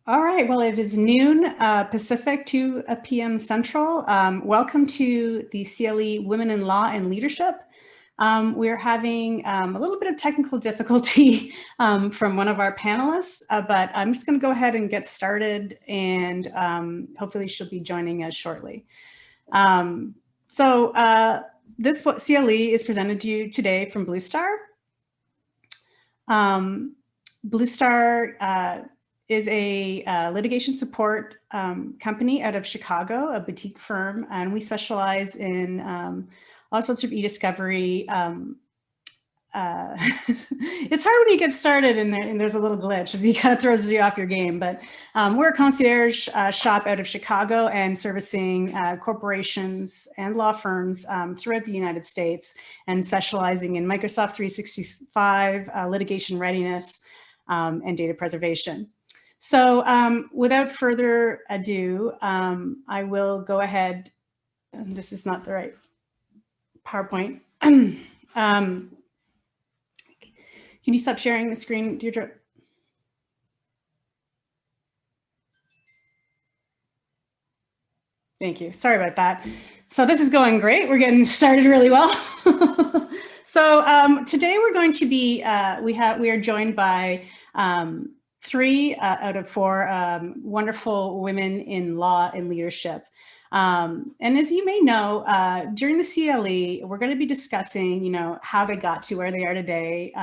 All right, well, it is noon Pacific, 2 p.m. Central. Welcome to the CLE Women in Law and Leadership. We're having a little bit of technical difficulty from one of our panelists, but I'm just going to go ahead and get started, and hopefully she'll be joining us shortly. This CLE is presented to you today from BlueStar. BlueStar is a litigation support company out of Chicago, a boutique firm, and we specialize in all sorts of e-discovery. It's hard when you get started and there's a little glitch. It kind of throws you off your game, but we're a concierge shop out of Chicago and servicing corporations and law firms throughout the United States, and specializing in Microsoft 365, litigation readiness, and data preservation. So without further ado, I will go ahead, and this is not the right PowerPoint. Can you stop sharing the screen, Deirdre? Thank you. Sorry about that. So this is going great. We're getting started really well. So today we're going to be, we are joined by 3 out of 4 wonderful women in law and leadership. And as you may know, during the CLE, we're going to be discussing, how they got to where they are today,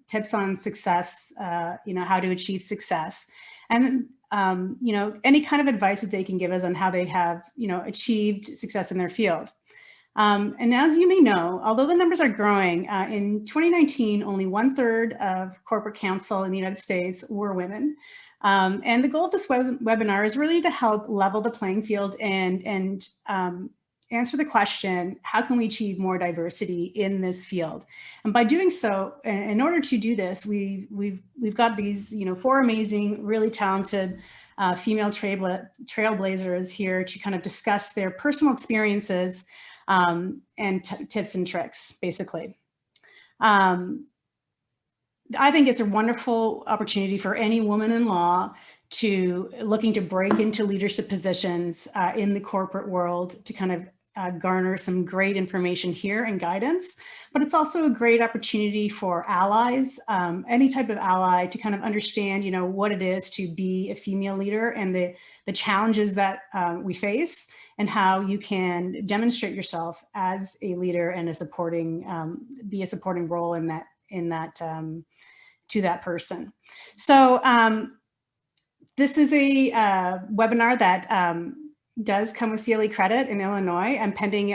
tips on success, how to achieve success, and, any kind of advice that they can give us on how they have, achieved success in their field. And as you may know, although the numbers are growing, in 2019, only 1/3 of corporate counsel in the United States were women. And the goal of this webinar is really to help level the playing field and answer the question, how can we achieve more diversity in this field? And by doing so, in order to do this, we've got these 4 amazing, really talented female trailblazers here to kind of discuss their personal experiences and tips and tricks, basically. I think it's a wonderful opportunity for any woman in law looking to break into leadership positions in the corporate world to kind of garner some great information here and guidance. But it's also a great opportunity for allies, any type of ally, to kind of understand, what it is to be a female leader and the challenges that we face, and how you can demonstrate yourself as a leader and be a supporting role in that to that person. So this is a webinar that does come with CLE credit in Illinois, and pending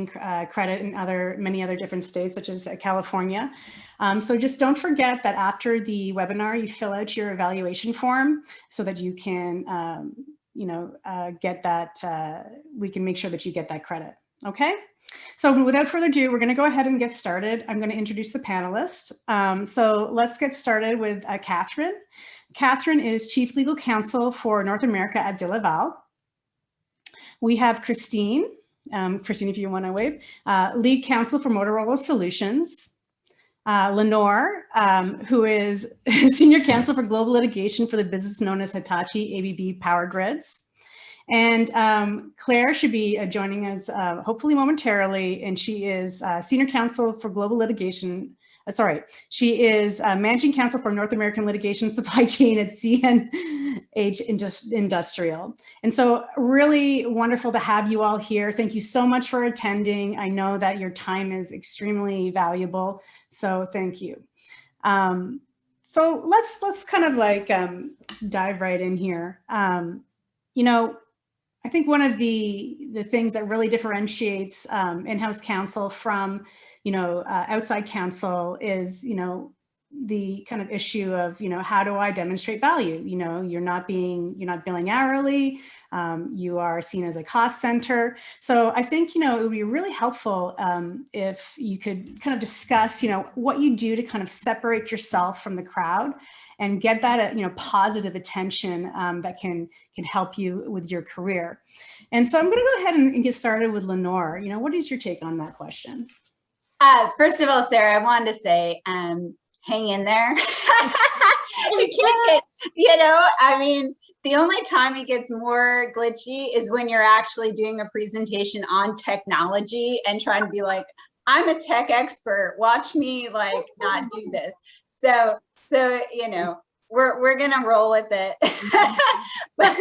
credit in many other different states, such as California. So just don't forget that after the webinar, you fill out your evaluation form so that you can get that, we can make sure that you get that credit, okay? So without further ado, we're gonna go ahead and get started. I'm gonna introduce the panelists. So let's get started with Katherine. Katherine is Chief Legal Counsel for North America at De Laval. We have Christine. Christine, if you wanna wave. Lead Counsel for Motorola Solutions. Lenor, who is Senior Counsel for Global Litigation for the business known as Hitachi ABB Power Grids. And Claire should be joining us hopefully momentarily, and she is Senior Counsel for Global Litigation. She is Managing Counsel for North American Litigation Supply Chain at CNH Industrial. And so really wonderful to have you all here. Thank you so much for attending. I know that your time is extremely valuable, so thank you. So let's kind of like dive right in here. I think one of the things that really differentiates in-house counsel from, outside counsel is, the kind of issue of, how do I demonstrate value? You're not billing hourly, you are seen as a cost center. So I think, it would be really helpful if you could kind of discuss, what you do to kind of separate yourself from the crowd and get that, positive attention that can help you with your career. And so I'm going to go ahead and get started with Lenor. What is your take on that question? First of all, Sarah, I wanted to say, hang in there. You know, I mean, the only time it gets more glitchy is when you're actually doing a presentation on technology and trying to be like, I'm a tech expert, watch me like not do this. So you know, we're gonna roll with it. But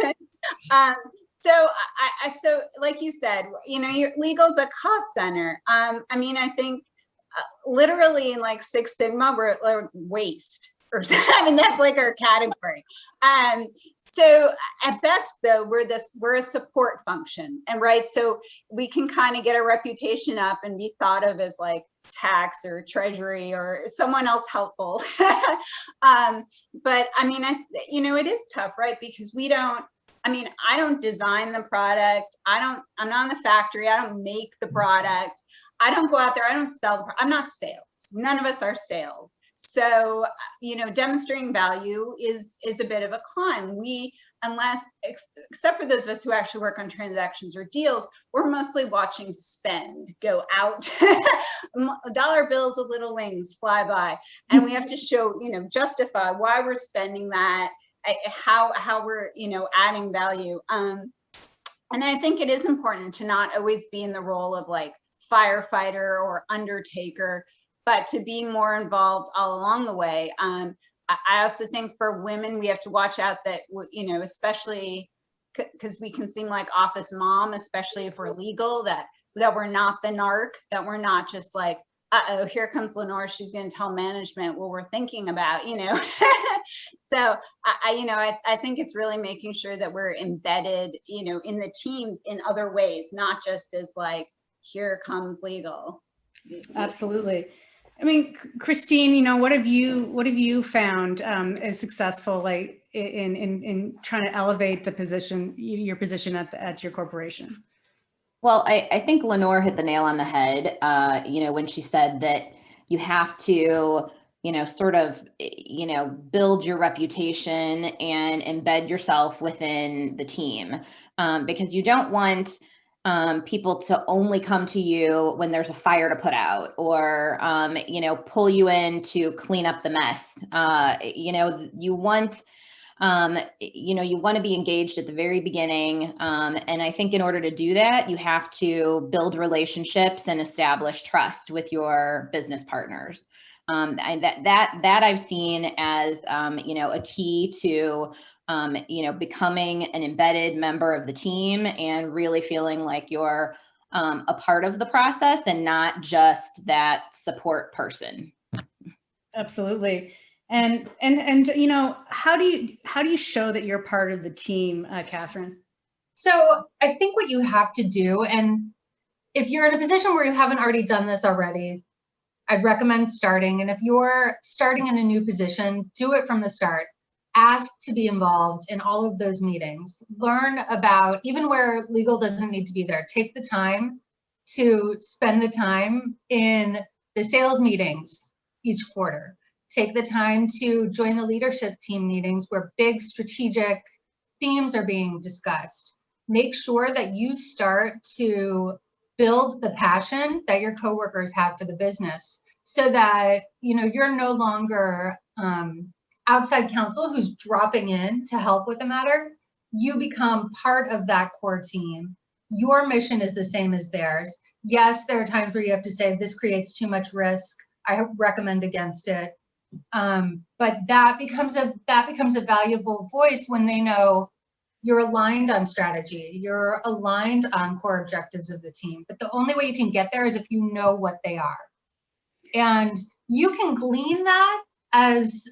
so like you said, you know, your legal's a cost center. I mean, I think literally in like Six Sigma, we're like waste. Or I mean, that's like our category. So at best, though, we're a support function, and right, so we can kind of get a reputation up and be thought of as like tax or treasury or someone else helpful. But I mean, you know, it is tough, right? Because we don't. I mean, I don't design the product. I'm not in the factory. I don't make the product. I don't go out there. I don't sell the product. I'm not sales. None of us are sales. So, you know, demonstrating value is a bit of a climb. Except for those of us who actually work on transactions or deals, we're mostly watching spend go out. Dollar bills with little wings fly by. And we have to show, you know, justify why we're spending that, how we're, you know, adding value. And I think it is important to not always be in the role of like firefighter or undertaker, but to be more involved all along the way. I also think for women, we have to watch out that, you know, especially because we can seem like office mom, especially if we're legal, that we're not the narc, that we're not just like, uh-oh, here comes Lenor, she's going to tell management what we're thinking about, you know. So I think it's really making sure that we're embedded, you know, in the teams in other ways, not just as like, here comes legal. Absolutely. I mean, Christine, you know, what have you found as successful, like in trying to elevate the position, your position at your corporation? Well, I think Lenor hit the nail on the head, you know, when she said that you have to, you know, sort of, you know, build your reputation and embed yourself within the team, because you don't want people to only come to you when there's a fire to put out, or, you know, pull you in to clean up the mess. You know, you want to be engaged at the very beginning. And I think in order to do that, you have to build relationships and establish trust with your business partners. And that I've seen as, you know, a key to, you know, becoming an embedded member of the team and really feeling like you're a part of the process and not just that support person. Absolutely. And you know, how do you show that you're part of the team, Katherine? So I think what you have to do, and if you're in a position where you haven't already done this already, I'd recommend starting. And if you're starting in a new position, do it from the start. Ask to be involved in all of those meetings. Learn about, even where legal doesn't need to be there, take the time to spend the time in the sales meetings each quarter. Take the time to join the leadership team meetings where big strategic themes are being discussed. Make sure that you start to build the passion that your coworkers have for the business, so that, you know, you're no longer outside counsel who's dropping in to help with the matter. You become part of that core team. Your mission is the same as theirs. Yes, there are times where you have to say, this creates too much risk, I recommend against it. But that becomes a valuable voice when they know you're aligned on strategy, you're aligned on core objectives of the team. But the only way you can get there is if you know what they are. And you can glean that as,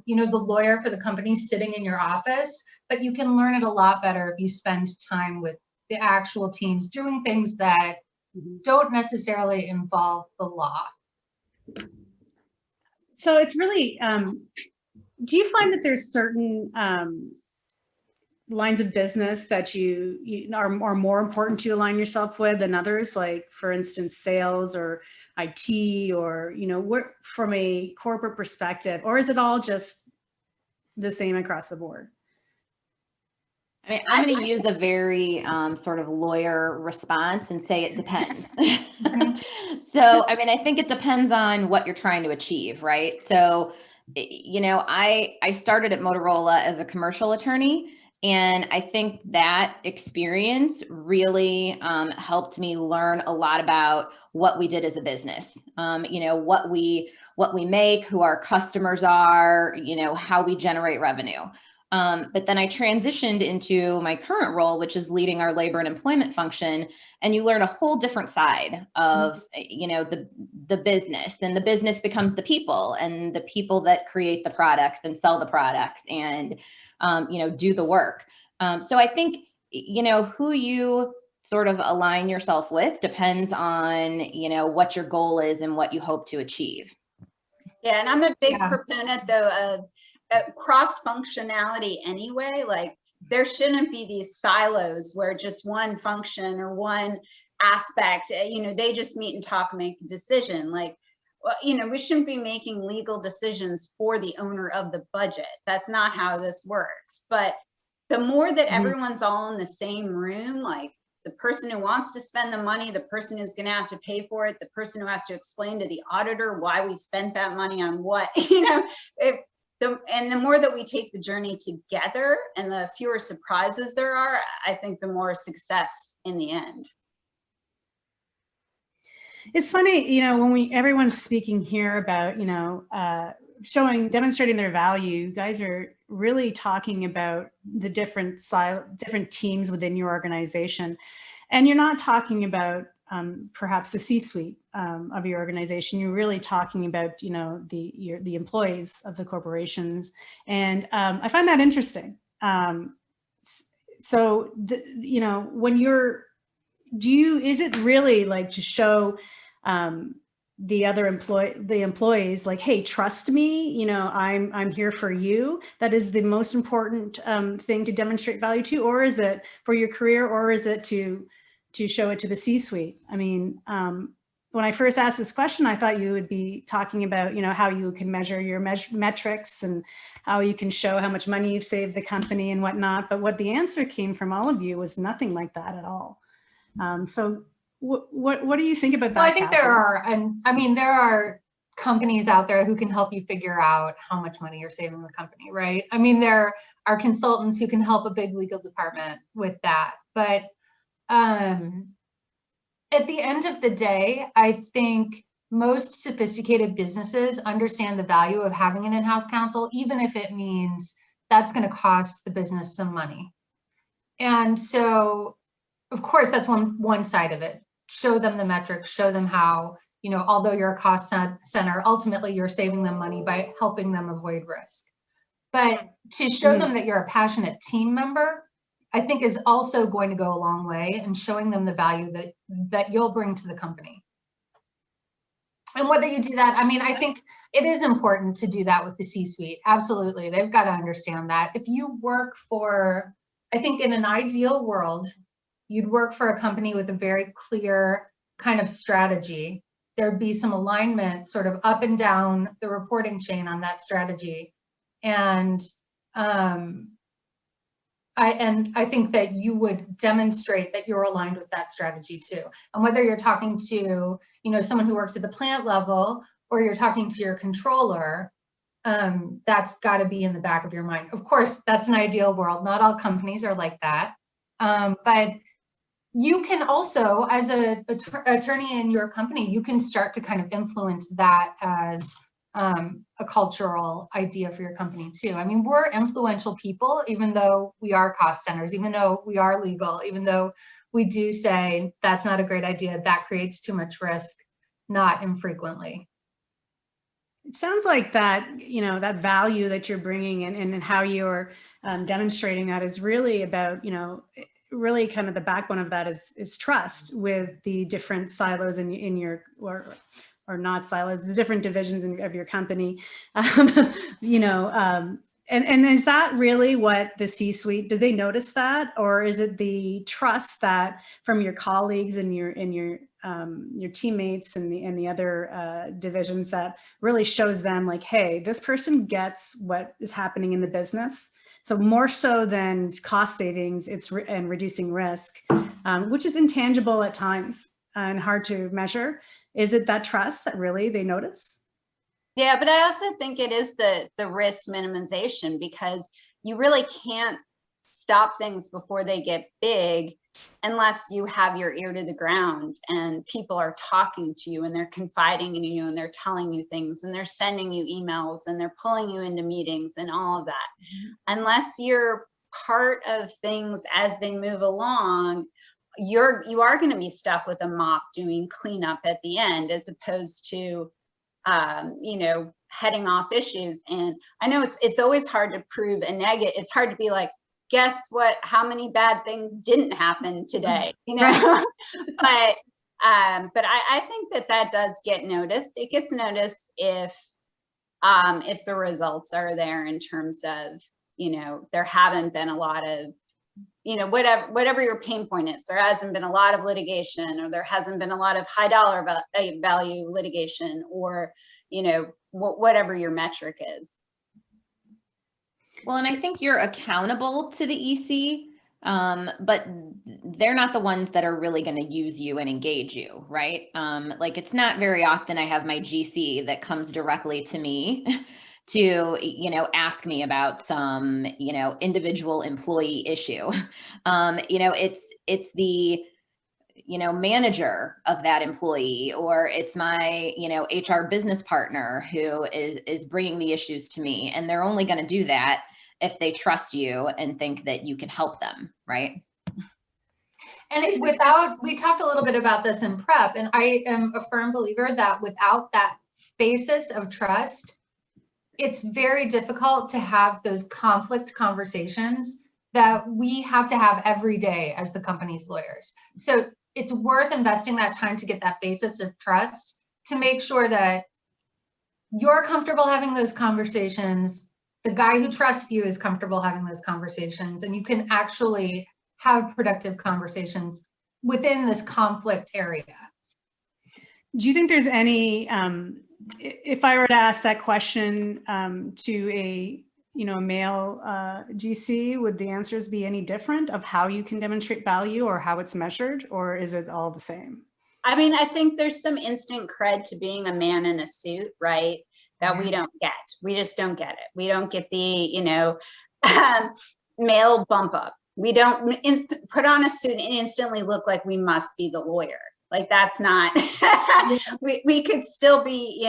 you know, the lawyer for the company sitting in your office, but you can learn it a lot better if you spend time with the actual teams doing things that don't necessarily involve the law. So it's really, do you find that there's certain lines of business that you are more important to align yourself with than others? Like, for instance, sales or IT, or, you know, what, from a corporate perspective, or is it all just the same across the board? I mean, I'm going to use a very sort of lawyer response and say it depends. So, I mean, I think it depends on what you're trying to achieve, right? So you know, I started at Motorola as a commercial attorney, and I think that experience really helped me learn a lot about what we did as a business. You know, what we make, who our customers are, you know, how we generate revenue. But then I transitioned into my current role, which is leading our labor and employment function. And you learn a whole different side of, you know, the business, and the business becomes the people, and the people that create the products and sell the products and, you know, do the work. So I think, you know, who you sort of align yourself with depends on, you know, what your goal is and what you hope to achieve. Yeah, and I'm a big proponent though of cross-functionality anyway. Like, there shouldn't be these silos where just one function or one aspect, you know, they just meet and talk, make a decision. Like, well, you know, we shouldn't be making legal decisions for the owner of the budget. That's not how this works. But the more that everyone's all in the same room, like the person who wants to spend the money, the person who's going to have to pay for it, the person who has to explain to the auditor why we spent that money on what, you know, and the more that we take the journey together and the fewer surprises there are, I think the more success in the end. It's funny, you know, when everyone's speaking here about, you know, demonstrating their value, you guys are really talking about the different teams within your organization. And you're not talking about perhaps the C-suite of your organization. You're really talking about, you know, the employees of the corporations. And I find that interesting. So, you know, when is it really like to show the employees like, hey, trust me, you know, I'm here for you? That is the most important thing to demonstrate value to? Or is it for your career, or is it to show it to the C-suite? I mean, when I first asked this question, I thought you would be talking about, you know, how you can measure your metrics and how you can show how much money you've saved the company and whatnot. But what the answer came from all of you was nothing like that at all. So what do you think about that? Well, I think there are companies out there who can help you figure out how much money you're saving the company, right? I mean, there are consultants who can help a big legal department with that. But at the end of the day, I think most sophisticated businesses understand the value of having an in-house counsel, even if it means that's going to cost the business some money. And so, of course, that's one side of it. Show them the metrics, show them how, you know, although you're a cost center, ultimately you're saving them money by helping them avoid risk. But to show them that you're a passionate team member, I think is also going to go a long way in showing them the value that you'll bring to the company. And whether you do that, I mean, I think it is important to do that with the C-suite. Absolutely. They've got to understand that. If you work for, I think in an ideal world, you'd work for a company with a very clear kind of strategy. There'd be some alignment sort of up and down the reporting chain on that strategy. And I think that you would demonstrate that you're aligned with that strategy too. And whether you're talking to, you know, someone who works at the plant level, or you're talking to your controller, that's got to be in the back of your mind. Of course, that's an ideal world. Not all companies are like that. But you can also, as an attorney in your company, you can start to kind of influence that as a cultural idea for your company too. I mean, we're influential people, even though we are cost centers, even though we are legal, even though we do say that's not a great idea, that creates too much risk, not infrequently. It sounds like that, you know, that value that you're bringing in and how you're demonstrating that is really about, you know, really kind of the backbone of that is trust with the different silos in your, or not silos, the different divisions of your company, you know, and is that really what the C-suite, did they notice that? Or is it the trust that from your colleagues and your teammates and the other divisions that really shows them like, hey, this person gets what is happening in the business? So more so than cost savings, and reducing risk, which is intangible at times and hard to measure. Is it that trust that really they notice? Yeah, but I also think it is the risk minimization, because you really can't stop things before they get big unless you have your ear to the ground and people are talking to you and they're confiding in you and they're telling you things and they're sending you emails and they're pulling you into meetings and all of that. Unless you're part of things as they move along, you are going to be stuck with a mop doing cleanup at the end, as opposed to heading off issues. And I know it's always hard to prove a negative. It's hard to be like, guess what, how many bad things didn't happen today, Right. but I think that does get noticed. It gets noticed if the results are there, in terms of, there haven't been a lot of, whatever your pain point is. There hasn't been a lot of litigation, or there hasn't been a lot of high dollar value litigation, or, whatever your metric is. Well, and I think you're accountable to the EC, but they're not the ones that are really going to use you and engage you, right? Like, it's not very often I have my GC that comes directly to me to, ask me about some, individual employee issue. It's the, manager of that employee, or it's my, HR business partner who is bringing the issues to me. And they're only going to do that if they trust you and think that you can help them, right? And we talked a little bit about this in prep, and I am a firm believer that without that basis of trust, it's very difficult to have those conflict conversations that we have to have every day as the company's lawyers. So it's worth investing that time to get that basis of trust, to make sure that you're comfortable having those conversations, the guy who trusts you is comfortable having those conversations, and you can actually have productive conversations within this conflict area. Do you think there's any, if I were to ask that question to a male GC, would the answers be any different of how you can demonstrate value or how it's measured, or is it all the same? I mean, I think there's some instant cred to being a man in a suit, right? That we don't get. We just don't get it. We don't get the, male bump up. We don't put on a suit and instantly look like we must be the lawyer. Like, that's not, we could still be,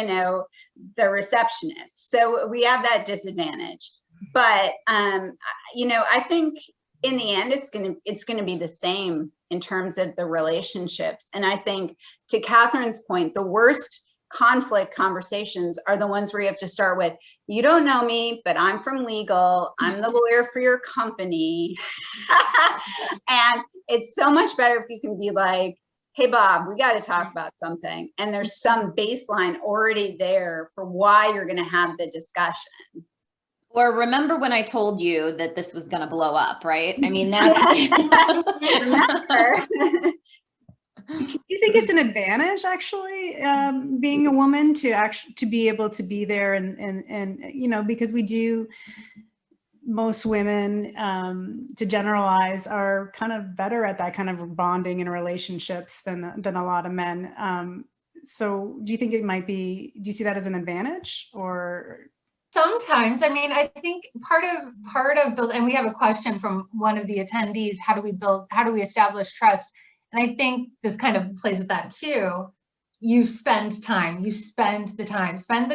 the receptionist. So we have that disadvantage. But, I think in the end, it's going to be the same in terms of the relationships. And I think, to Katherine's point, the worst conflict conversations are the ones where you have to start with, you don't know me, but I'm from legal. I'm the lawyer for your company. And it's so much better if you can be like, hey, Bob, we got to talk about something. And there's some baseline already there for why you're going to have the discussion. Or remember when I told you that this was going to blow up, right? I mean, that's remember. Do you think it's an advantage, actually, being a woman, to be able to be there and because we do, most women, to generalize, are kind of better at that kind of bonding and relationships than a lot of men. So do you think it might be, do you see that as an advantage, or? Sometimes, I mean, I think part of build, and we have a question from one of the attendees, how do we establish trust? And I think this kind of plays with that too. You spend the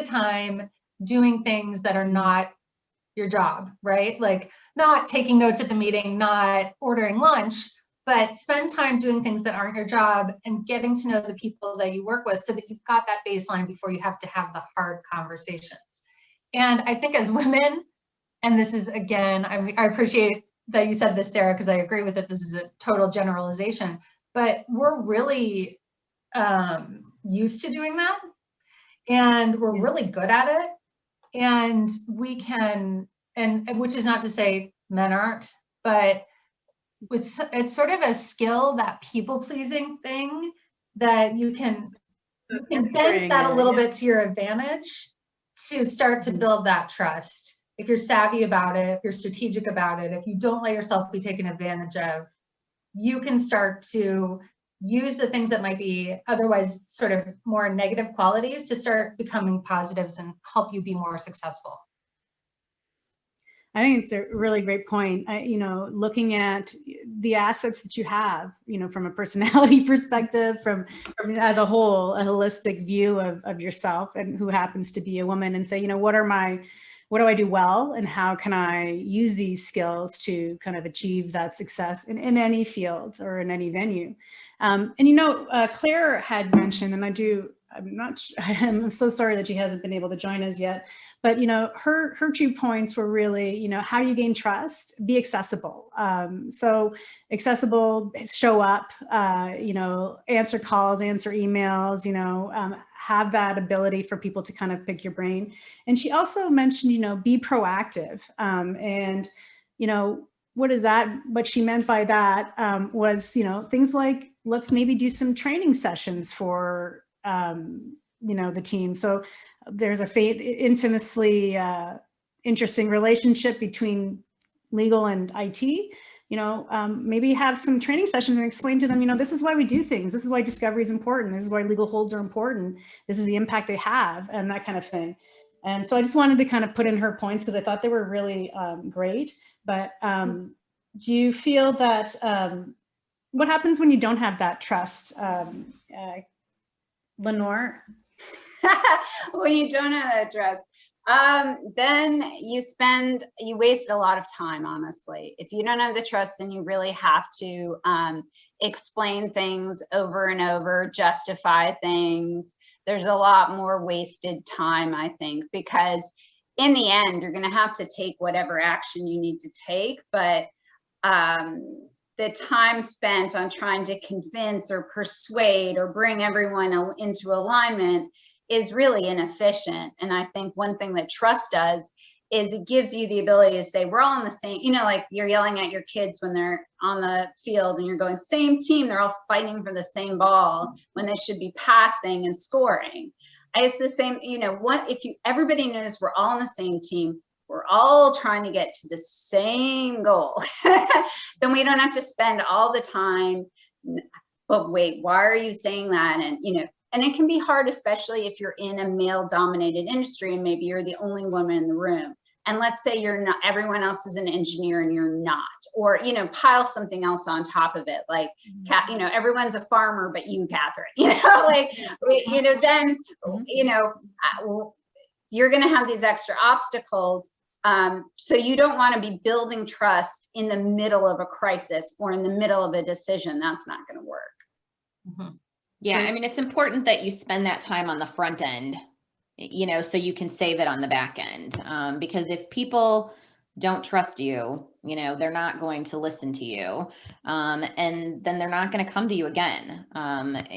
time doing things that are not your job, right? Like, not taking notes at the meeting, not ordering lunch, but spend time doing things that aren't your job and getting to know the people that you work with, so that you've got that baseline before you have to have the hard conversations. And I think as women, and this is, again, I appreciate that you said this, Sarah, because I agree with it. This is a total generalization, but we're really used to doing that, and we're really good at it. And we can, and which is not to say men aren't, but it's sort of a skill, that people-pleasing thing, that you can bend that a little bit to your advantage to start to build that trust. If you're savvy about it, if you're strategic about it, if you don't let yourself be taken advantage of, you can start to use the things that might be otherwise sort of more negative qualities to start becoming positives and help you be more successful. I think it's a really great point. You know, looking at the assets that you have, you know, from a personality perspective, from as a whole, a holistic view of yourself and who happens to be a woman, and say, you know, what do I do well, and how can I use these skills to kind of achieve that success in any field or in any venue. And, you know, Claire had mentioned, and I'm so sorry that she hasn't been able to join us yet, but, you know, her 2 points were really, you know, how do you gain trust? Be accessible. So accessible, show up, you know, answer calls, answer emails, you know, have that ability for people to kind of pick your brain. And she also mentioned, you know, be proactive. And, you know, what she meant by that was, you know, things like, let's maybe do some training sessions for, you know, the team. So there's a infamously interesting relationship between legal and IT. You know, maybe have some training sessions and explain to them, you know, this is why we do things. This is why discovery is important. This is why legal holds are important. This is the impact they have, and that kind of thing. And so I just wanted to kind of put in her points because I thought they were really great. But do you feel that, what happens when you don't have that trust, Lenor? When you don't have that trust, then you waste a lot of time, honestly. If you don't have the trust, then you really have to explain things over and over, justify things. There's a lot more wasted time, I think, because in the end, you're going to have to take whatever action you need to take, but the time spent on trying to convince or persuade or bring everyone into alignment is really inefficient. And I think one thing that trust does is it gives you the ability to say, we're all on the same, you know, like you're yelling at your kids when they're on the field and you're going, same team, they're all fighting for the same ball when they should be passing and scoring. It's the same, you know, everybody knows we're all on the same team, we're all trying to get to the same goal, then we don't have to spend all the time, but wait, why are you saying that? And, you know, and it can be hard, especially if you're in a male dominated industry and maybe you're the only woman in the room. And let's say you're not, everyone else is an engineer and you're not, or, you know, pile something else on top of it. Like, you know, everyone's a farmer, but you, Katherine, you know, like, you know, then, you know, you're going to have these extra obstacles. So you don't want to be building trust in the middle of a crisis or in the middle of a decision. That's not going to work. Mm-hmm. Yeah, I mean, it's important that you spend that time on the front end, you know, so you can save it on the back end. Because if people don't trust you, you know, they're not going to listen to you. And then they're not going to come to you again,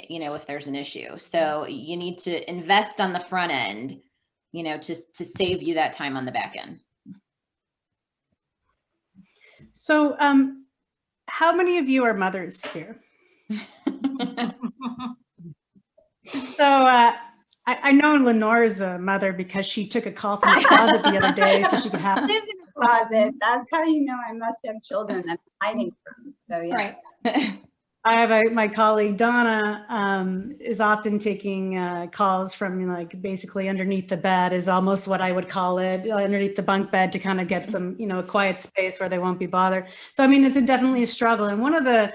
you know, if there's an issue. So you need to invest on the front end, you know, to save you that time on the back end. So how many of you are mothers here? So I know Lenore is a mother because she took a call from the closet the other day so she could have. I live in a closet. That's how you know I must have children that I'm hiding from. So yeah. Right. I have my colleague Donna is often taking calls from like basically underneath the bed is almost what I would call it, underneath the bunk bed to kind of get some, you know, a quiet space where they won't be bothered. So I mean, it's definitely a struggle. And one of the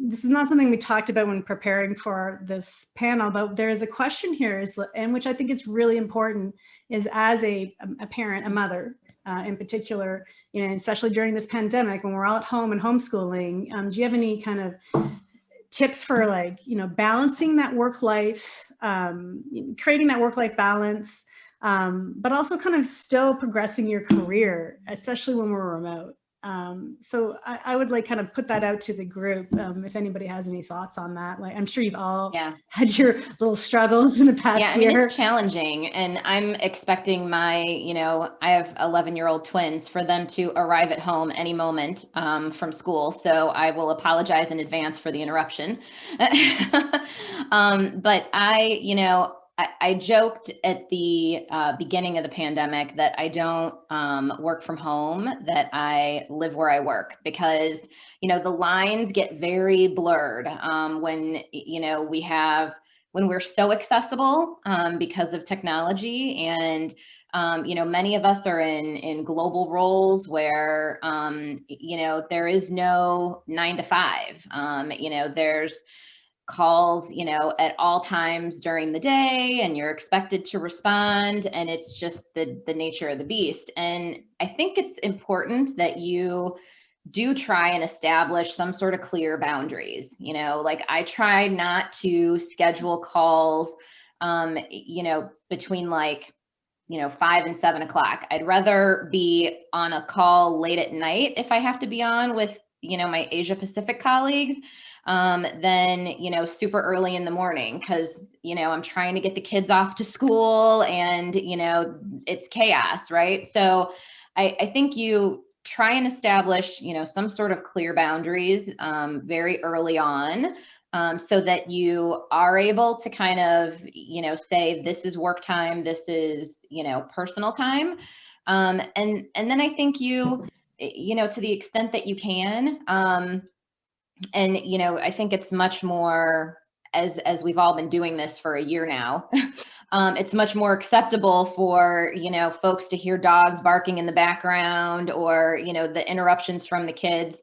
this is not something we talked about when preparing for this panel, but there is a question here, and which I think is really important, is as a parent, a mother in particular, you know, especially during this pandemic when we're all at home and homeschooling, do you have any kind of tips for like, you know, balancing that work life, creating that work-life balance, but also kind of still progressing your career, especially when we're remote? So I would like kind of put that out to the group if anybody has any thoughts on that. Like, I'm sure you've all had your little struggles in the past year. I mean, it's challenging, and I'm expecting my, you know, I have 11-year-old twins, for them to arrive at home any moment from school. So I will apologize in advance for the interruption. But you know, I joked at the beginning of the pandemic that I don't work from home, that I live where I work, because, you know, the lines get very blurred when, you know, when we're so accessible because of technology. And, you know, many of us are in global roles where, you know, there is no 9 to 5. You know, there's calls, you know, at all times during the day, and you're expected to respond, and it's just the nature of the beast. And I think it's important that you do try and establish some sort of clear boundaries. You know, like I try not to schedule calls, you know, between like, you know, 5 and 7 o'clock. I'd rather be on a call late at night if I have to be on with, you know, my Asia Pacific colleagues, than, you know, super early in the morning, because, you know, I'm trying to get the kids off to school and, you know, it's chaos, right? So I think you try and establish, you know, some sort of clear boundaries very early on, so that you are able to kind of, you know, say, this is work time, this is, you know, personal time. And then I think you know, to the extent that you can, and, you know, I think it's much more, as we've all been doing this for a year now, it's much more acceptable for, you know, folks to hear dogs barking in the background, or, you know, the interruptions from the kids,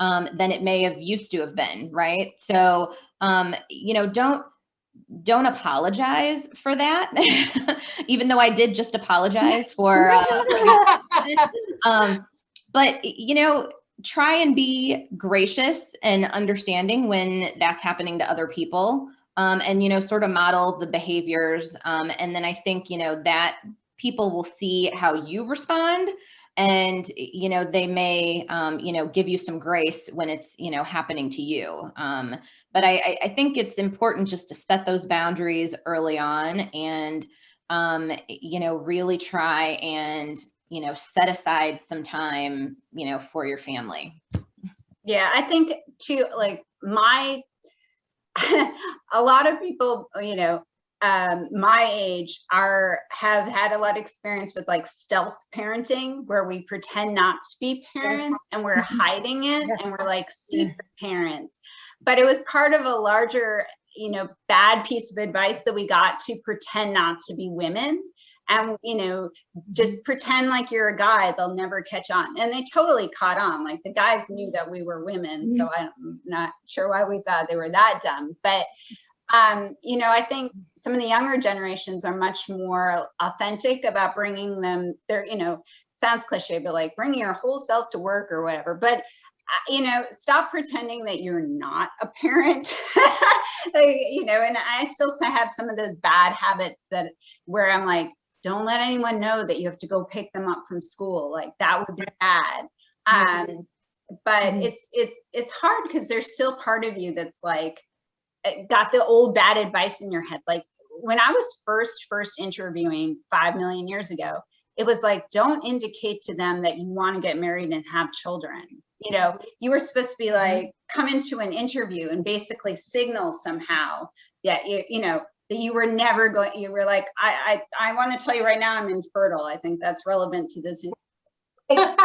than it may have used to have been, right? So, you know, don't apologize for that, even though I did just apologize for, but, you know, try and be gracious and understanding when that's happening to other people, and, you know, sort of model the behaviors. And then I think, you know, that people will see how you respond, and, you know, they may, you know, give you some grace when it's, you know, happening to you. But I think it's important just to set those boundaries early on, and, you know, really try and, you know, set aside some time, you know, for your family. Yeah, I think too, like a lot of people, you know, my age have had a lot of experience with like stealth parenting, where we pretend not to be parents and we're hiding it, and we're like secret parents. But it was part of a larger, you know, bad piece of advice that we got, to pretend not to be women. And, you know, just pretend like you're a guy, they'll never catch on. And they totally caught on. Like the guys knew that we were women. So I'm not sure why we thought they were that dumb. But, you know, I think some of the younger generations are much more authentic about bringing their, you know, sounds cliche, but like bringing your whole self to work or whatever. But, you know, stop pretending that you're not a parent. Like, you know, and I still have some of those bad habits where I'm like, don't let anyone know that you have to go pick them up from school. Like that would be bad. But it's hard, because there's still part of you that's like, got the old bad advice in your head. Like when I was first interviewing 5 million years ago, it was like, don't indicate to them that you want to get married and have children. You know, you were supposed to be like, come into an interview and basically signal somehow that you know, that you were never going, you were like, I want to tell you right now, I'm infertile. I think that's relevant to this. You felt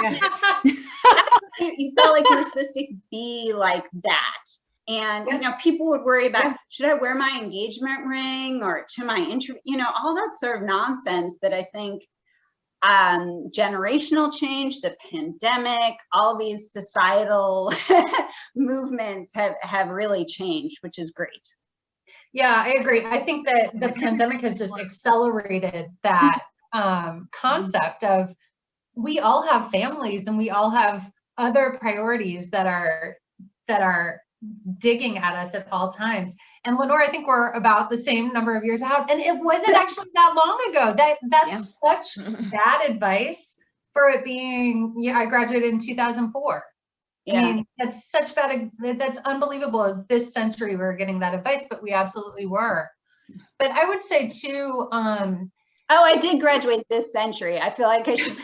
like you were supposed to be like that. And, you know, people would worry about, should I wear my engagement ring or to my interview, you know, all that sort of nonsense that I think generational change, the pandemic, all these societal movements have really changed, which is great. Yeah, I agree. I think that the pandemic has just accelerated that concept of, we all have families and we all have other priorities that are digging at us at all times. And Lenore, I think we're about the same number of years out, and it wasn't actually that long ago. That's such bad advice for it being, I graduated in 2004. I mean, that's such bad, that's unbelievable. This century we're getting that advice, but we absolutely were. But I would say too, oh, I did graduate this century. I feel like I should.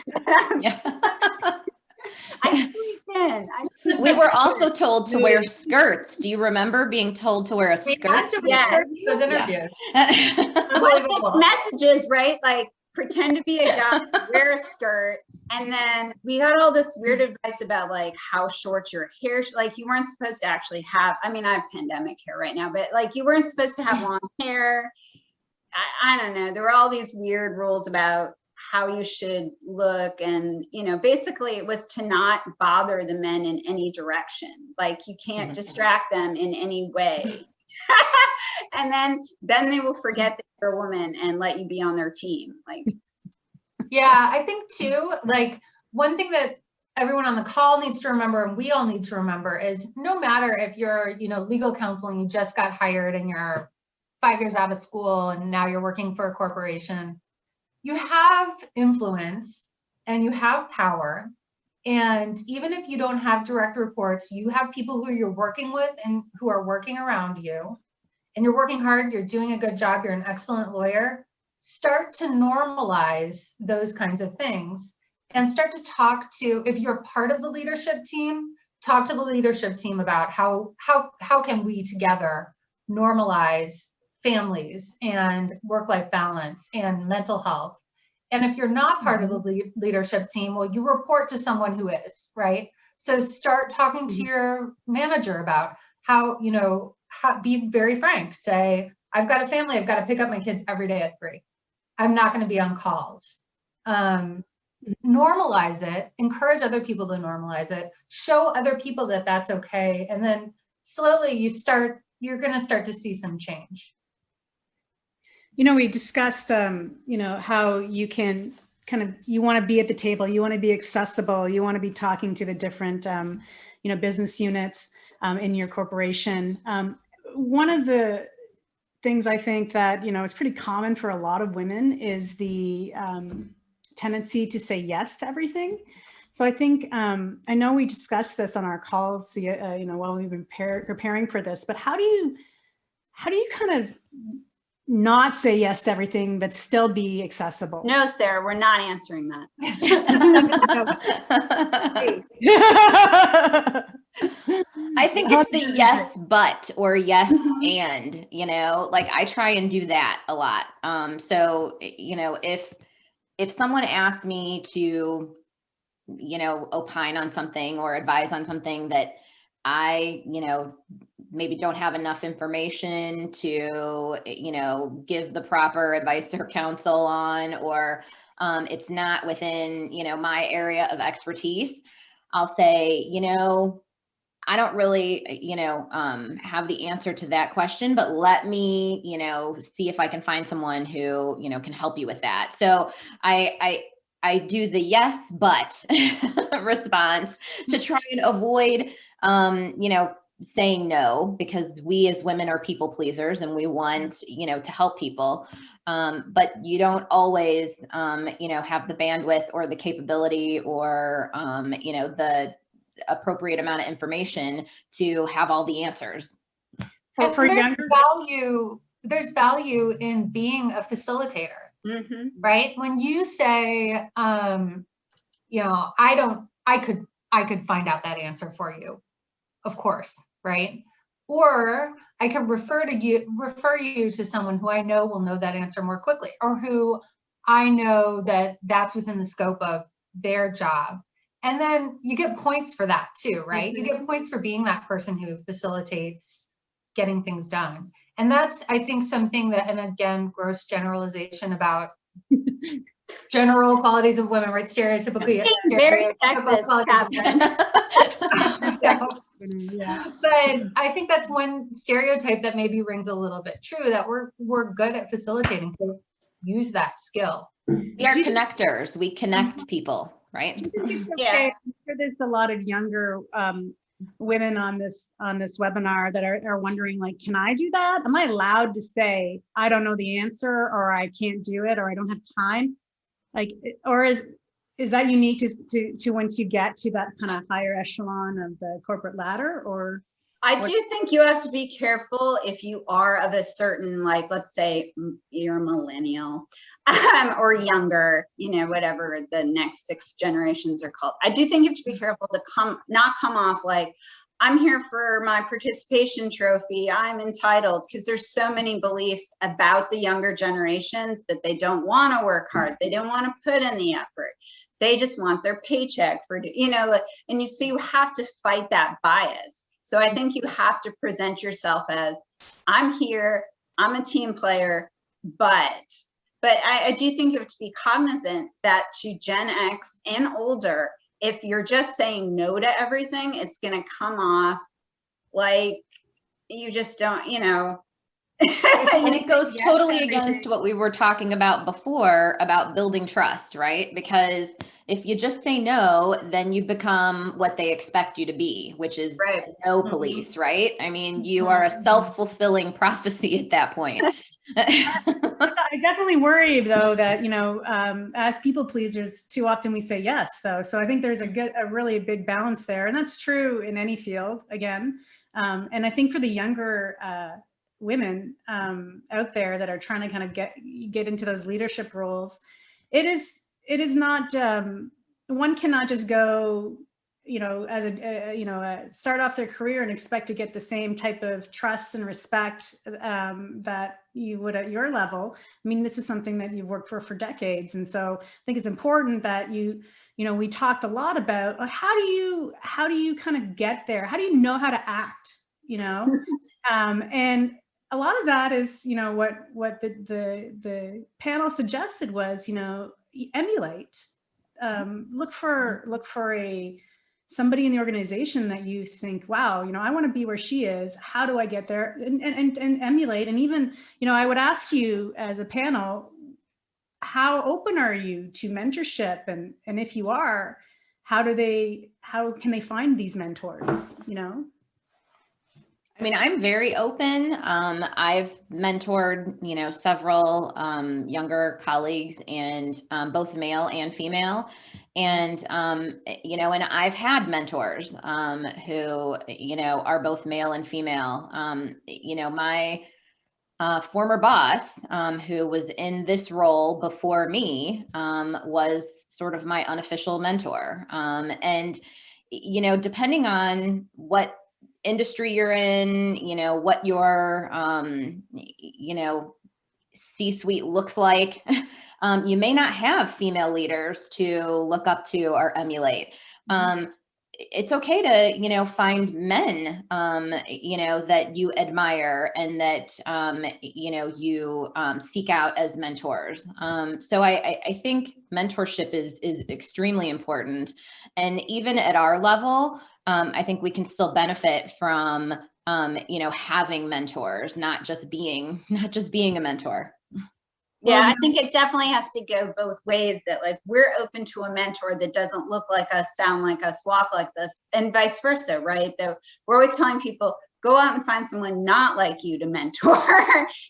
I squeaked in. We were also told to wear skirts. Do you remember being told to wear a skirt? Yeah. Those interviews. What mixed messages, right? Like pretend to be a guy, wear a skirt. And then we got all this weird advice about like how short your hair, like you weren't supposed to actually have, I mean, I have pandemic hair right now, but like you weren't supposed to have long hair. I don't know. There were all these weird rules about how you should look. And, you know, basically it was to not bother the men in any direction. Like you can't distract them in any way. And then they will forget that you're a woman and let you be on their team. Like, yeah, I think too, like one thing that everyone on the call needs to remember, and we all need to remember, is no matter if you're, you know, legal counsel and you just got hired and you're 5 years out of school and now you're working for a corporation, you have influence and you have power. And even if you don't have direct reports, you have people who you're working with and who are working around you, and you're working hard, you're doing a good job, you're an excellent lawyer. Start to normalize those kinds of things and start to talk to, if you're part of the leadership team, talk to the leadership team about how can we together normalize families and work-life balance and mental health. And if you're not part of the leadership team, well, you report to someone who is, right? So start talking to your manager about how, you know, be very frank. Say, I've got a family, I've got to pick up my kids every day at 3. I'm not going to be on calls. Normalize it, encourage other people to normalize it, show other people that that's okay. And then slowly you're going to start to see some change. You know, we discussed, you know, how you can kind of, you want to be at the table, you want to be accessible, you want to be talking to the different, you know, business units in your corporation. One of the things I think that, you know, is pretty common for a lot of women is the tendency to say yes to everything. So I think, I know we discussed this on our calls, you know, while we've been preparing for this, but how do you kind of not say yes to everything, but still be accessible? no, Sarah, we're not answering that. I think it's the yes, but, or yes, and, you know, like I try and do that a lot. So, you know, if someone asks me to, you know, opine on something or advise on something that I, you know, maybe don't have enough information to, you know, give the proper advice or counsel on, or it's not within, you know, my area of expertise, I'll say, you know, I don't really, you know, have the answer to that question, but let me, you know, see if I can find someone who, you know, can help you with that. So I do the yes, but response to try and avoid, you know, saying no, because we as women are people pleasers and we want, you know, to help people. But you don't always, you know, have the bandwidth or the capability or, you know, the appropriate amount of information to have all the answers. There's value in being a facilitator, right? When you say, you know, I could find out that answer for you, of course, right? Or I could refer you to someone who I know will know that answer more quickly, or who I know that that's within the scope of their job. And then you get points for that too, right? You get points for being that person who facilitates getting things done. And that's, I think, something that, and again, gross generalization about general qualities of women, right? Stereotypically. Very sexist, Katherine. Yeah. But I think that's one stereotype that maybe rings a little bit true, that we're good at facilitating. So use that skill. We are connectors. We connect people, right? Yeah. I'm sure there's a lot of younger women on this webinar that are wondering, like, can I do that? Am I allowed to say I don't know the answer, or I can't do it, or I don't have time? Like, or is that unique to once you get to that kind of higher echelon of the corporate ladder? Or I do think you have to be careful if you are of a certain, like, let's say you're a millennial, or younger, you know, whatever the next 6 generations are called. I do think you have to be careful to not come off like, I'm here for my participation trophy, I'm entitled, because there's so many beliefs about the younger generations that they don't want to work hard, they don't want to put in the effort, they just want their paycheck for, you know, and you see, you have to fight that bias. So I think you have to present yourself as, I'm here, I'm a team player, but I do think you have to be cognizant that to Gen X and older, if you're just saying no to everything, it's going to come off like you just don't, you know. And it goes totally against what we were talking about before about building trust, right? Because if you just say no, then you become what they expect you to be, which is no police, right? I mean, you are a self-fulfilling prophecy at that point. I definitely worry though that, you know, as people pleasers, too often we say yes though. So I think there's a really big balance there, and that's true in any field again. And I think for the younger women out there that are trying to kind of get into those leadership roles, it is not, one cannot just go, you know, as start off their career and expect to get the same type of trust and respect that you would at your level. I mean, this is something that you've worked for decades. And so I think it's important that you know, we talked a lot about how do you kind of get there? How do you know how to act, you know? And a lot of that is, you know, what the panel suggested was, you know, emulate, look for somebody in the organization that you think, wow, you know, I want to be where she is. How do I get there? And emulate. And even, you know, I would ask you as a panel, how open are you to mentorship? And if you are, how can they find these mentors, you know? I mean, I'm very open. I've mentored, you know, several younger colleagues, and both male and female. And, you know, and I've had mentors who, you know, are both male and female. You know, my former boss, who was in this role before me, was sort of my unofficial mentor. And, you know, depending on what industry you're in, you know, what your, you know, C-suite looks like, you may not have female leaders to look up to or emulate. It's okay to, you know, find men, you know, that you admire and that, you know, you seek out as mentors. So I think mentorship is extremely important. And even at our level, I think we can still benefit from, you know, having mentors, not just being a mentor. Yeah, I think it definitely has to go both ways, that like we're open to a mentor that doesn't look like us, sound like us, walk like this, and vice versa, right? That we're always telling people, go out and find someone not like you to mentor.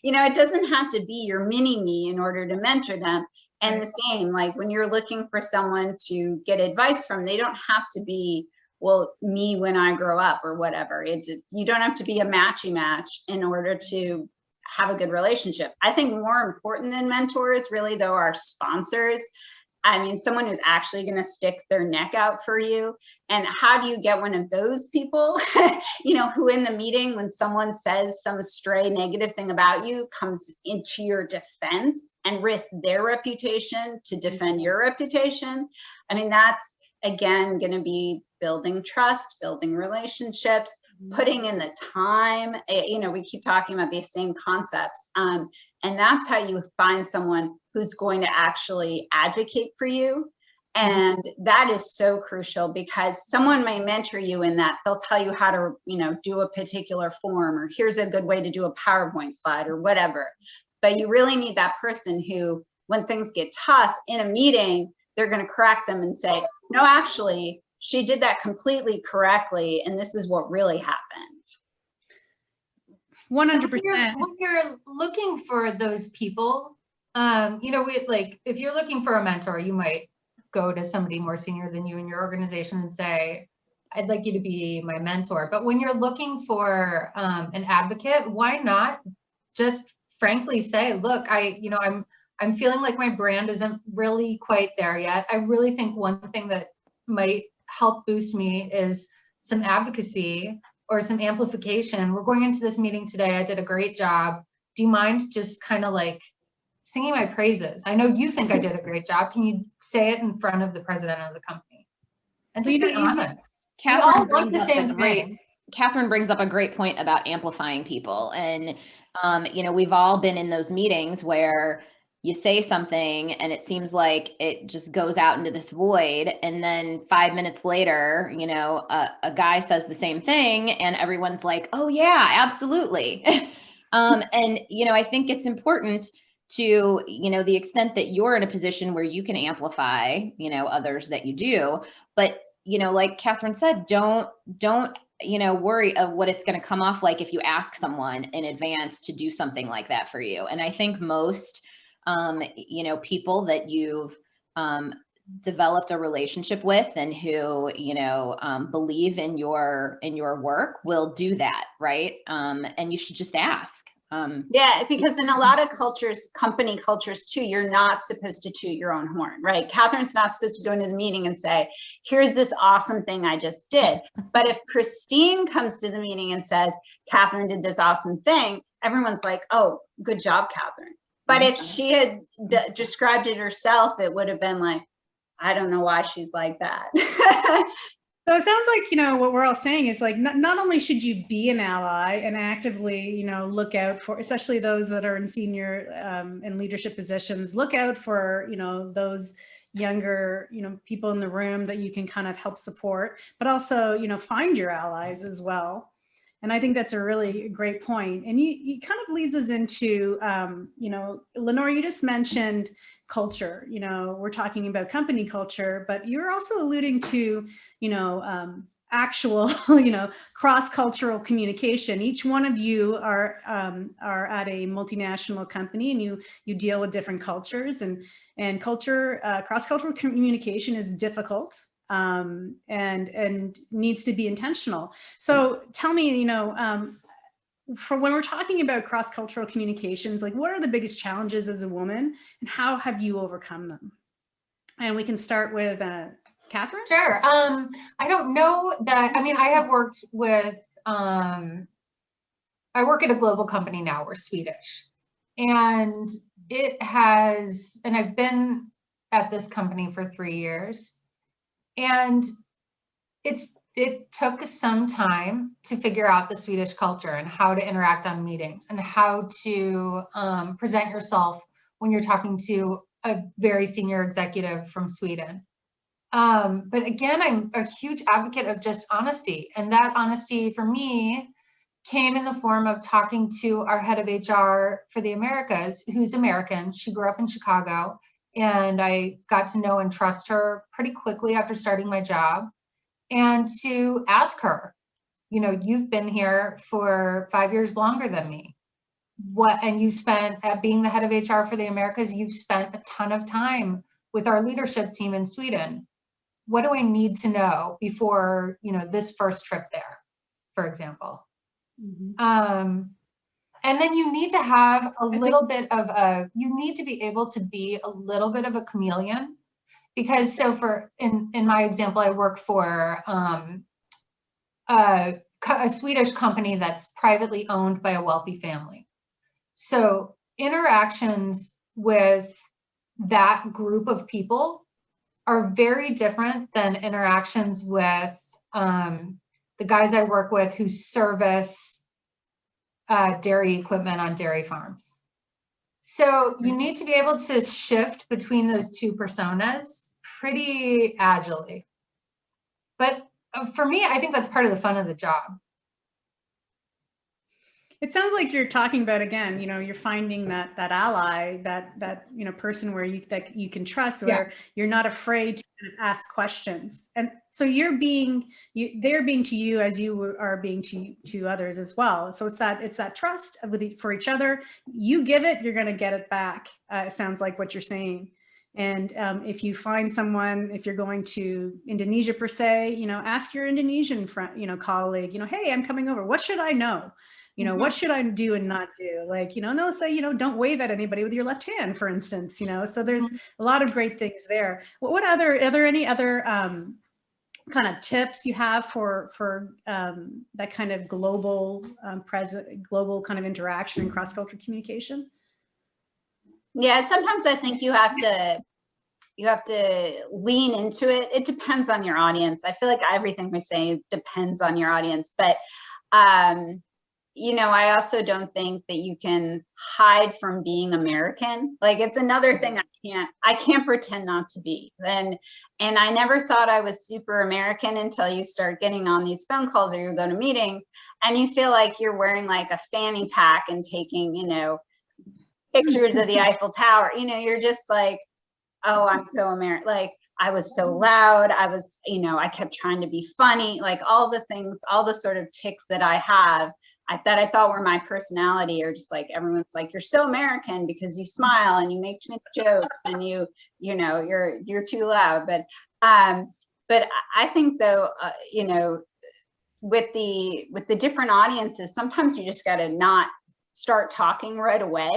You know, it doesn't have to be your mini me in order to mentor them. And the same, like when you're looking for someone to get advice from, they don't have to be, well, me when I grow up or whatever. You don't have to be a matchy match in order to have a good relationship. I think more important than mentors really though are sponsors. I mean, someone who's actually going to stick their neck out for you. And how do you get one of those people, you know, who in the meeting, when someone says some stray negative thing about you, comes into your defense and risks their reputation to defend your reputation? I mean, that's again going to be building trust, building relationships, putting in the time. You know, we keep talking about these same concepts. And that's how you find someone who's going to actually advocate for you. And that is so crucial, because someone may mentor you in that they'll tell you how to, you know, do a particular form, or here's a good way to do a PowerPoint slide or whatever. But you really need that person who, when things get tough in a meeting, they're going to correct them and say, no, actually, she did that completely correctly, and this is what really happened. 100%. When you're looking for those people, you know, if you're looking for a mentor, you might go to somebody more senior than you in your organization and say, I'd like you to be my mentor. But when you're looking for an advocate, why not just frankly say, look, I'm I'm feeling like my brand isn't really quite there yet. I really think one thing that might help boost me is some advocacy or some amplification. We're going into this meeting today. I did a great job. Do you mind just kind of like singing my praises? I know you think I did a great job. Can you say it in front of the president of the company? And just be honest. We all want the same thing. Katherine brings up a great point about amplifying people. And, you know, we've all been in those meetings where you say something and it seems like it just goes out into this void. And then 5 minutes later, you know, a guy says the same thing and everyone's like, oh yeah, absolutely. And, you know, I think it's important to, you know, the extent that you're in a position where you can amplify, you know, others that you do, but, you know, like Katherine said, don't, you know, worry of what it's going to come off like if you ask someone in advance to do something like that for you. And I think most, you know, people that you've developed a relationship with and who, you know, believe in your work will do that, right? And you should just ask. Yeah, because in a lot of cultures, company cultures too, you're not supposed to toot your own horn, right? Katherine's not supposed to go into the meeting and say, here's this awesome thing I just did. But if Christine comes to the meeting and says, Katherine did this awesome thing, everyone's like, oh, good job, Katherine. But if she had described it herself, it would have been like, I don't know why she's like that. So it sounds like, you know, what we're all saying is like, not only should you be an ally and actively, you know, look out for, especially those that are in senior and leadership positions, look out for, you know, those younger, you know, people in the room that you can kind of help support, but also, you know, find your allies as well. And I think that's a really great point. And you kind of leads us into, you know, Lenor, you just mentioned culture. You know, we're talking about company culture, but you're also alluding to, you know, actual, you know, cross-cultural communication. Each one of you are at a multinational company, and you deal with different cultures, and cross-cultural communication is difficult. And needs to be intentional. So tell me, you know, for when we're talking about cross-cultural communications, like what are the biggest challenges as a woman and how have you overcome them? And we can start with Katherine. Sure. I don't know that, I mean, I have worked with, I work at a global company now, we're Swedish, and I've been at this company for 3 years. And it took some time to figure out the Swedish culture and how to interact on meetings and how to present yourself when you're talking to a very senior executive from Sweden. But again, I'm a huge advocate of just honesty. And that honesty for me came in the form of talking to our head of HR for the Americas, who's American. She grew up in Chicago. And I got to know and trust her pretty quickly after starting my job, and to ask her, you know, you've been here for 5 years longer than me. And you spent, at being the head of HR for the Americas, you've spent a ton of time with our leadership team in Sweden. What do I need to know before, you know, this first trip there, for example? Mm-hmm. And then you need to have a little bit of you need to be able to be a little bit of a chameleon, because so in my example, I work for a Swedish company that's privately owned by a wealthy family. So interactions with that group of people are very different than interactions with the guys I work with who service dairy equipment on dairy farms. So you need to be able to shift between those two personas pretty agilely. But for me, I think that's part of the fun of the job. It sounds like you're talking about, again, you know, you're finding that ally, that you know, person where that you can trust, where you're not afraid to ask questions. And so they're being to you as you are being to others as well. So it's that trust for each other. You give it, you're going to get it back. It sounds like what you're saying. And if you find someone, if you're going to Indonesia per se, you know, ask your Indonesian friend, you know, colleague, you know, hey, I'm coming over. What should I know? you know, what should I do and not do? Like, you know, and they'll say, you know, don't wave at anybody with your left hand, for instance, you know, so there's a lot of great things there. What other, are there any other kind of tips you have for that kind of global global kind of interaction and cross-cultural communication? Yeah, sometimes I think you have to lean into it. It depends on your audience. I feel like everything we say depends on your audience, but you know, I also don't think that you can hide from being American. Like, it's another thing I can't pretend not to be. And I never thought I was super American until you start getting on these phone calls or you go to meetings and you feel like you're wearing like a fanny pack and taking, you know, pictures of the Eiffel Tower. You know, you're just like, oh, I'm so American. Like, I was so loud. I was, you know, I kept trying to be funny, like all the things, all the sort of tics that I have that I thought were my personality, are just like, everyone's like, you're so American because you smile and you make too many jokes and you know, you're too loud. But I think though, you know, with the different audiences, sometimes you just got to not start talking right away.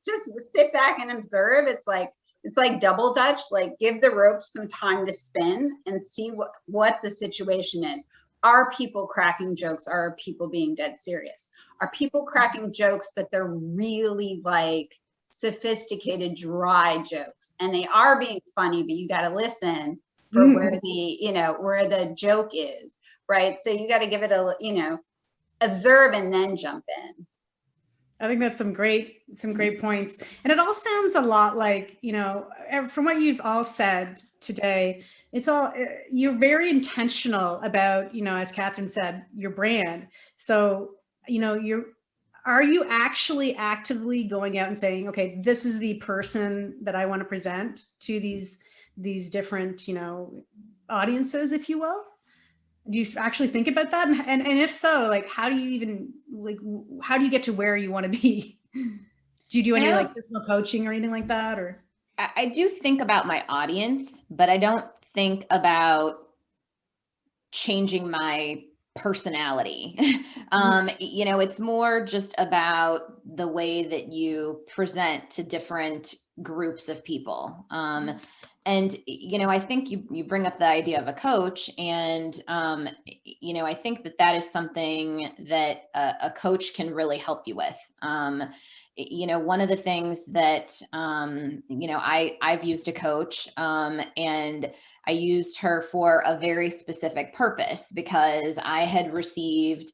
Just sit back and observe. It's like double dutch, like give the rope some time to spin and see what the situation is. Are people cracking jokes? Are people being dead serious? Are people cracking jokes, but they're really like sophisticated, dry jokes, and they are being funny, but you got to listen for where the, you know, where the joke is, right? So you got to give it a, you know, observe and then jump in. I think that's some great points. And it all sounds a lot like, you know, from what you've all said today, it's all, you're very intentional about, you know, as Katherine said, your brand. So, you know, are you actually actively going out and saying, okay, this is the person that I want to present to these different, you know, audiences, if you will? Do you actually think about that? And if so, like, how do you even, like, how do you get to where you want to be? Do you do any like personal coaching or anything like that? Or I do think about my audience, but I don't think about changing my personality. You know, it's more just about the way that you present to different groups of people. And, you know, I think you bring up the idea of a coach, and, you know, I think that is something that a coach can really help you with. You know, one of the things that, you know, I've used a coach, and I used her for a very specific purpose because I had received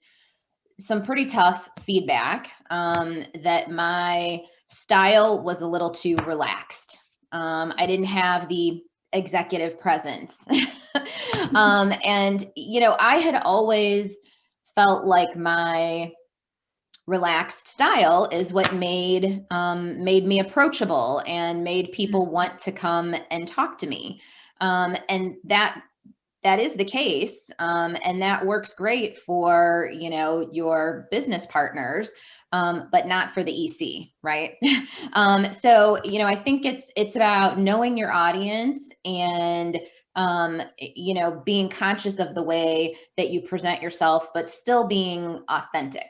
some pretty tough feedback that my style was a little too relaxed. I didn't have the executive presence. And, you know, I had always felt like my relaxed style is what made me approachable and made people want to come and talk to me. And that is the case. And that works great for, you know, your business partners, but not for the EC, right? So, you know, I think it's about knowing your audience and, you know, being conscious of the way that you present yourself, but still being authentic.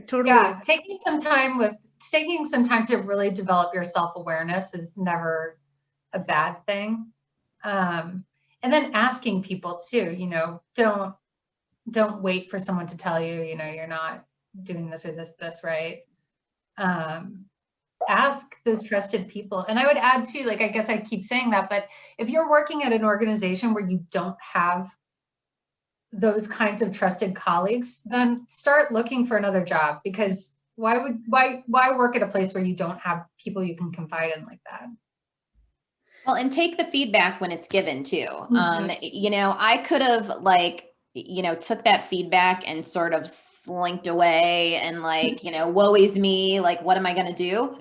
Totally. Yeah, taking some time to really develop your self-awareness is never a bad thing. And then asking people too, you know, don't wait for someone to tell you, you know, you're not doing this or this right. Ask those trusted people. And I would add too, like, I guess I keep saying that, but if you're working at an organization where you don't have those kinds of trusted colleagues, then start looking for another job, because why work at a place where you don't have people you can confide in like that? Well, and take the feedback when it's given too. You know, I could have, like, you know, took that feedback and sort of slinked away and, like, you know, woe is me, like, what am I going to do?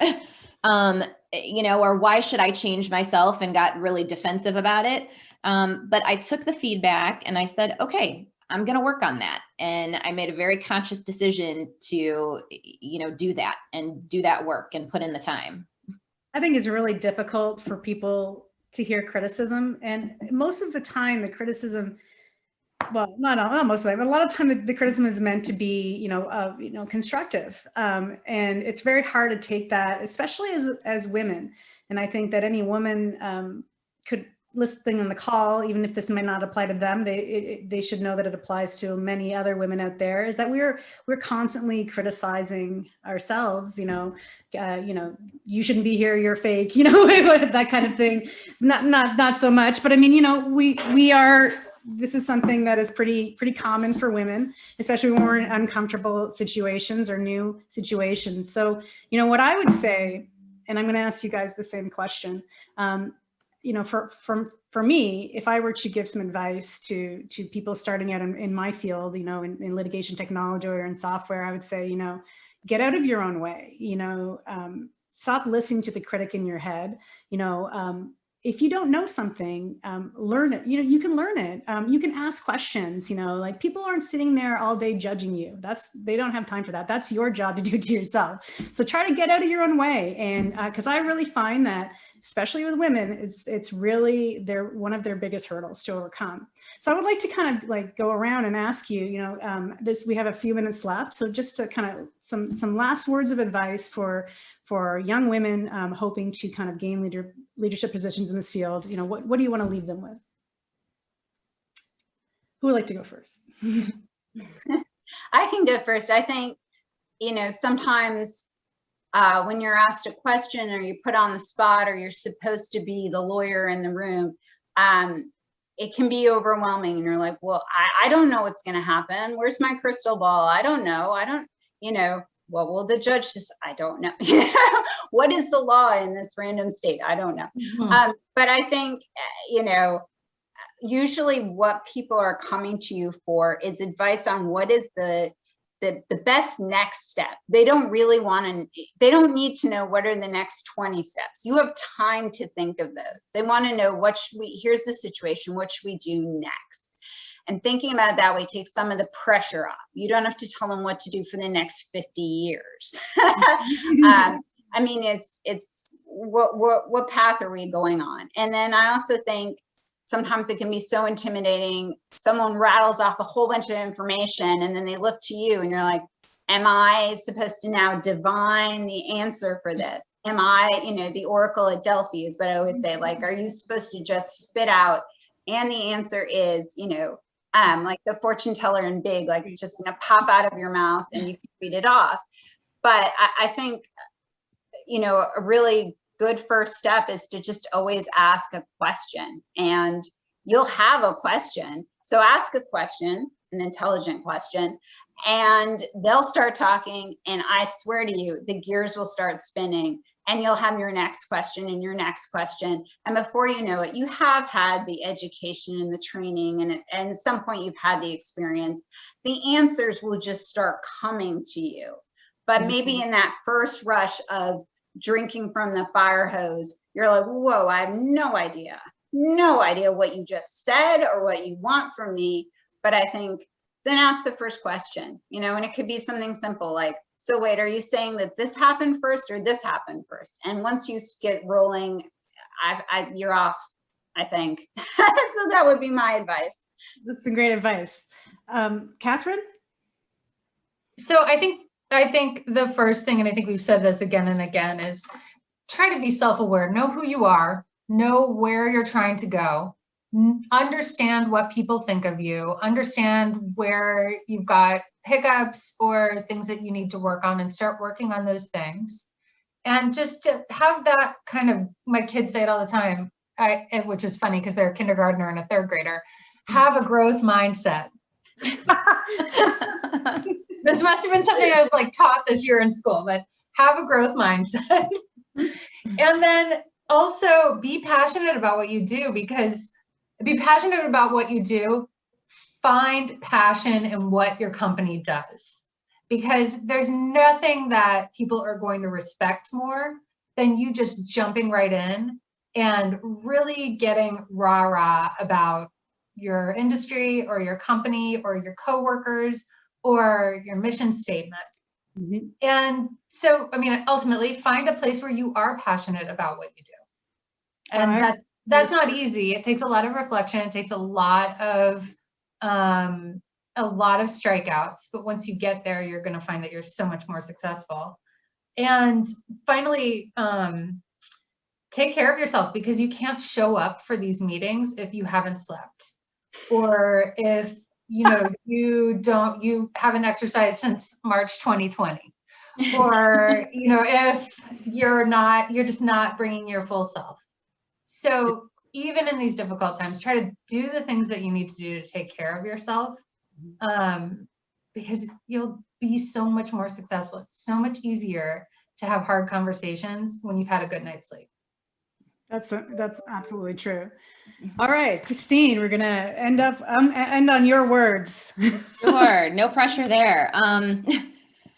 You know, or why should I change myself, and got really defensive about it. But I took the feedback and I said, okay, I'm going to work on that. And I made a very conscious decision to, you know, do that and do that work and put in the time. I think it's really difficult for people to hear criticism. And most of the time, the criticism well, not most of the time, but a lot of time the criticism is meant to be, constructive. And it's very hard to take that, especially as women. And I think that any woman could listening on the call, even if this might not apply to them, they should know that it applies to many other women out there, is that we're constantly criticizing ourselves, you shouldn't be here, you're fake, that kind of thing. Not so much, but I mean, we are, this is something that is pretty common for women, especially when we're in uncomfortable situations or new situations. So, what I would say, and I'm going to ask you guys the same question, for me, if I were to give some advice to people starting out in my field, in litigation technology or in software, I would say, get out of your own way, stop listening to the critic in your head, if you don't know something, learn it. You can learn it. You can ask questions. Like people aren't sitting there all day judging you. They don't have time for that. That's your job to do to yourself. So try to get out of your own way. And because I really find that, especially with women, it's really one of their biggest hurdles to overcome. So I would like to kind of like go around and ask you. We have a few minutes left. So just to kind of some last words of advice for young women hoping to kind of gain leadership positions in this field, what do you want to leave them with? Who would like to go first? I can go first. I think, sometimes when you're asked a question or you put on the spot or you're supposed to be the lawyer in the room, it can be overwhelming. And you're like, well, I don't know what's going to happen. Where's my crystal ball? I don't know. What will the judge just, I don't know. What is the law in this random state? I don't know. Mm-hmm. But I think, usually what people are coming to you for is advice on what is the best next step. They don't really they don't need to know what are the next 20 steps. You have time to think of those. They want to know here's the situation, what should we do next? And thinking about it that way takes some of the pressure off. You don't have to tell them what to do for the next 50 years. I mean, it's what path are we going on? And then I also think sometimes it can be so intimidating. Someone rattles off a whole bunch of information and then they look to you and you're like, am I supposed to now divine the answer for this? Am I, the Oracle at Delphi is what I always say, like, are you supposed to just spit out? And the answer is, like the fortune teller in Big, like it's just going to pop out of your mouth and you can read it off. But I think, a really good first step is to just always ask a question, and you'll have a question. So ask a question, an intelligent question, and they'll start talking. And I swear to you, the gears will start spinning. And you'll have your next question and your next question. And before you know it, you have had the education and the training, and at some point you've had the experience. The answers will just start coming to you. But maybe in that first rush of drinking from the fire hose, you're like, whoa, I have no idea what you just said or what you want from me. But I think then ask the first question, and it could be something simple like, so wait, are you saying that this happened first or this happened first? And once you get rolling, you're off, I think. So that would be my advice. That's some great advice. Katherine? So I think the first thing, and I think we've said this again and again, is try to be self-aware, know who you are, know where you're trying to go, understand what people think of you, understand where you've got hiccups or things that you need to work on, and start working on those things. And just to have that kind of, my kids say it all the time, which is funny because they're a kindergartner and a third grader, have a growth mindset. This must have been something I was like taught this year in school, but have a growth mindset. And then also be passionate about what you do, find passion in what your company does, because there's nothing that people are going to respect more than you just jumping right in and really getting rah-rah about your industry or your company or your coworkers or your mission statement. Mm-hmm. And so, I mean, ultimately find a place where you are passionate about what you do. And that's not easy. It takes a lot of reflection. It takes a lot of a lot of strikeouts, but once you get there, you're going to find that you're so much more successful. And finally, take care of yourself, because you can't show up for these meetings if you haven't slept, or if you haven't exercised since March 2020, or if you're just not bringing your full self. So even in these difficult times, try to do the things that you need to do to take care of yourself, because you'll be so much more successful. It's so much easier to have hard conversations when you've had a good night's sleep. That's absolutely true. All right, Christine, we're gonna end on your words. Sure, no pressure there.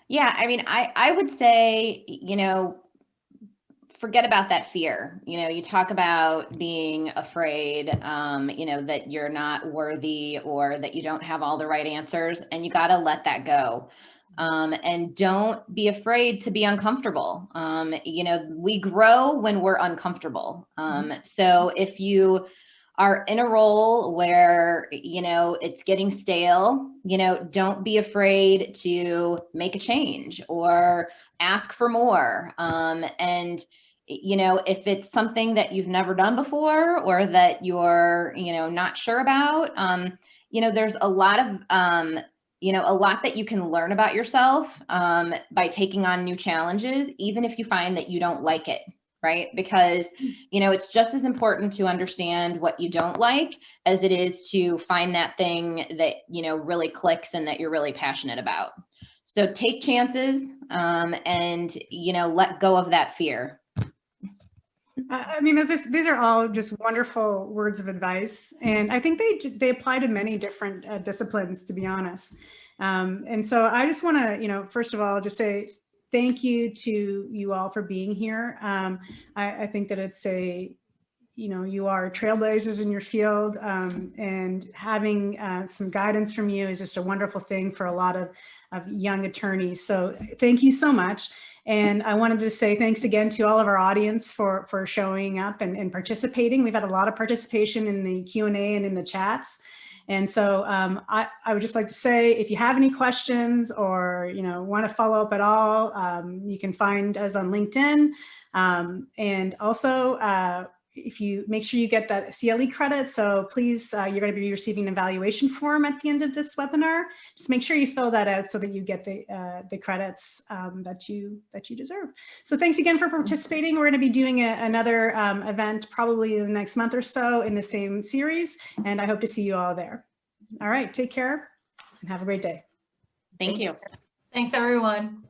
Yeah, I mean, I would say, forget about that fear. You talk about being afraid, that you're not worthy or that you don't have all the right answers, and you got to let that go. And don't be afraid to be uncomfortable. We grow when we're uncomfortable. So if you are in a role where, it's getting stale, don't be afraid to make a change or ask for more. And if it's something that you've never done before, or that you're, not sure about, there's a lot of, a lot that you can learn about yourself by taking on new challenges, even if you find that you don't like it, right? Because, it's just as important to understand what you don't like as it is to find that thing that, really clicks and that you're really passionate about. So take chances and, let go of that fear. I mean, these are all just wonderful words of advice, and I think they apply to many different disciplines, to be honest. And so I just want to, first of all, just say thank you to you all for being here. I think that it's you are trailblazers in your field, and having some guidance from you is just a wonderful thing for a lot of young attorneys. So thank you so much. And I wanted to say thanks again to all of our audience for showing up and participating. We've had a lot of participation in the Q&A and in the chats. And so I would just like to say, if you have any questions or want to follow up at all, you can find us on LinkedIn. And also, if you make sure you get that CLE credit, so please, you're going to be receiving an evaluation form at the end of this webinar. Just make sure you fill that out so that you get the credits that you deserve. So thanks again for participating. We're going to be doing another event probably in the next month or so in the same series, and I hope to see you all there. All right, take care and have a great day. Thank you. Thanks, everyone.